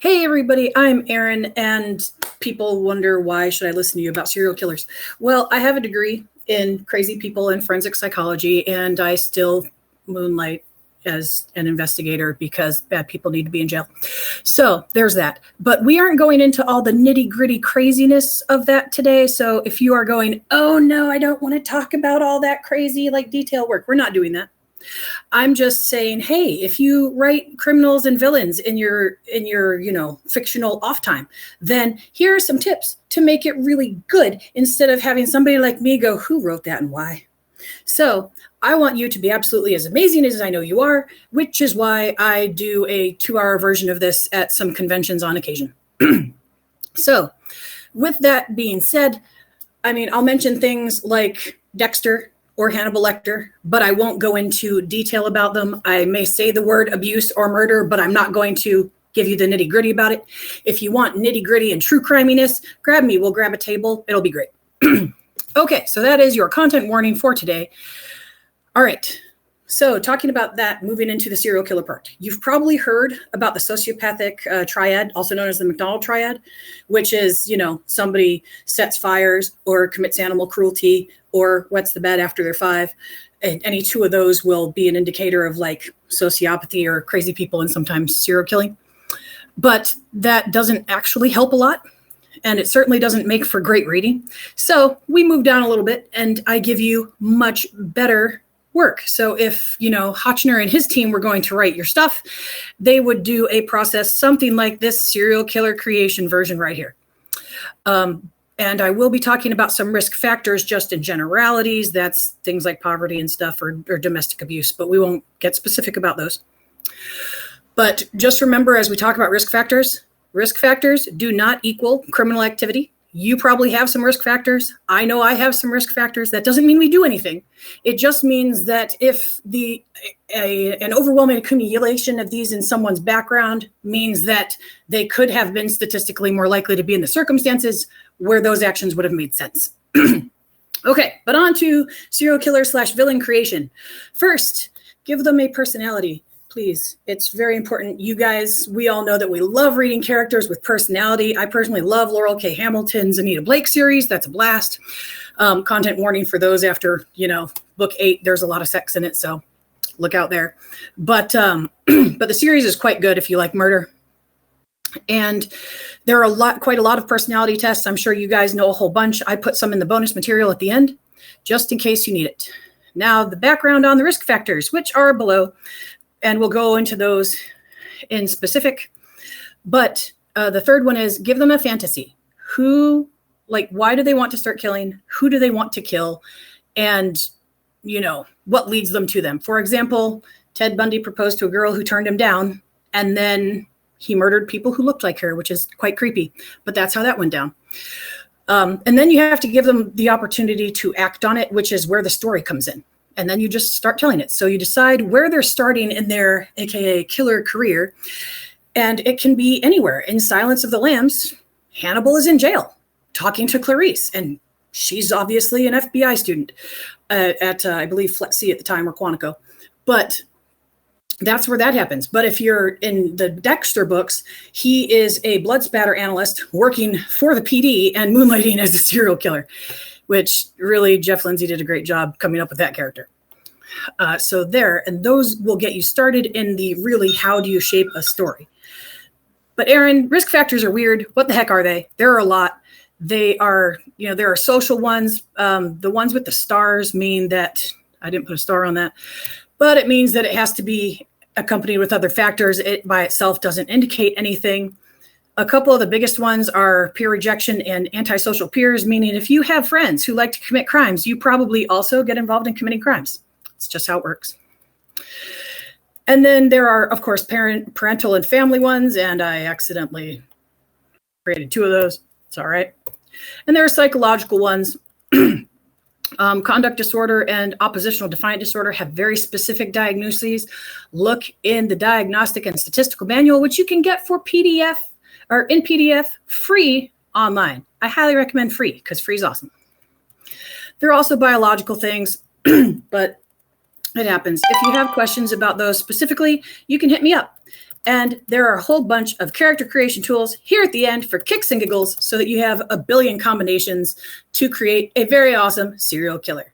Hey everybody, I'm Erin, and people wonder why should I listen to you about serial killers? Well, I have a degree in crazy people and forensic psychology, and I still moonlight as an investigator because bad people need to be in jail. So there's that. But we aren't going into all the nitty gritty craziness of that today. So if you are going, oh no, I don't want to talk about all that crazy like detail work, we're not doing that. I'm just saying, hey, if you write criminals and villains in your fictional off time, then here are some tips to make it really good instead of having somebody like me go, who wrote that and why? So I want you to be absolutely as amazing as I know you are, which is why I do a 2-hour version of this at some conventions on occasion. So with that being said, I'll mention things like Dexter or Hannibal Lecter, but I won't go into detail about them. I may say the word abuse or murder, but I'm not going to give you the nitty gritty about it. If you want nitty gritty and true criminess, grab me. We'll grab a table. It'll be great. Okay, so that is your content warning for today. All right. So talking about that, moving into the serial killer part, you've probably heard about the sociopathic triad, also known as the McDonald triad, which is, somebody sets fires or commits animal cruelty or wets the bed after they're 5. And any two of those will be an indicator of like sociopathy or crazy people and sometimes serial killing. But that doesn't actually help a lot. And it certainly doesn't make for great reading. So we move down a little bit and I give you much better work. So if, Hotchner and his team were going to write your stuff, they would do a process, something like this serial killer creation version right here. And I will be talking about some risk factors just in generalities. That's things like poverty and stuff or domestic abuse, but we won't get specific about those. But just remember, as we talk about risk factors do not equal criminal activity. You probably have some risk factors. I know I have some risk factors. That doesn't mean we do anything. It just means that if an overwhelming accumulation of these in someone's background means that they could have been statistically more likely to be in the circumstances where those actions would have made sense. Okay, but on to serial killer / villain creation. First, give them a personality. Please, it's very important. You guys, we all know that we love reading characters with personality. I personally love Laurel K. Hamilton's Anita Blake series. That's a blast. Content warning for those after, book 8. There's a lot of sex in it, so look out there. But the series is quite good if you like murder. And there are quite a lot of personality tests. I'm sure you guys know a whole bunch. I put some in the bonus material at the end, just in case you need it. Now, the background on the risk factors, which are below. And we'll go into those in specific. But the third one is give them a fantasy. Why do they want to start killing? Who do they want to kill? And, what leads them to them? For example, Ted Bundy proposed to a girl who turned him down, and then he murdered people who looked like her, which is quite creepy. But that's how that went down. And then you have to give them the opportunity to act on it, which is where the story comes in. And then you just start telling it. So you decide where they're starting in their AKA killer career. And it can be anywhere. In Silence of the Lambs, Hannibal is in jail talking to Clarice. And she's obviously an FBI student at I believe, FLETC at the time, or Quantico. But that's where that happens. But if you're in the Dexter books, he is a blood spatter analyst working for the PD and moonlighting as a serial killer, which really Jeff Lindsay did a great job coming up with that character. So and those will get you started in the really how do you shape a story. But Erin, risk factors are weird. What the heck are they? There are a lot. They are, there are social ones. The ones with the stars mean that, I didn't put a star on that, but it means that it has to be accompanied with other factors. It by itself doesn't indicate anything. A couple of the biggest ones are peer rejection and antisocial peers, meaning if you have friends who like to commit crimes, you probably also get involved in committing crimes. It's just how it works. And then there are, of course, parental and family ones, and I accidentally created 2 of those. It's all right. And there are psychological ones. Conduct disorder and oppositional defiant disorder have very specific diagnoses. Look in the Diagnostic and Statistical Manual, which you can get for PDF or in PDF free online. I highly recommend free because free is awesome. There are also biological things, but it happens. If you have questions about those specifically, you can hit me up. And there are a whole bunch of character creation tools here at the end for kicks and giggles so that you have a billion combinations to create a very awesome serial killer.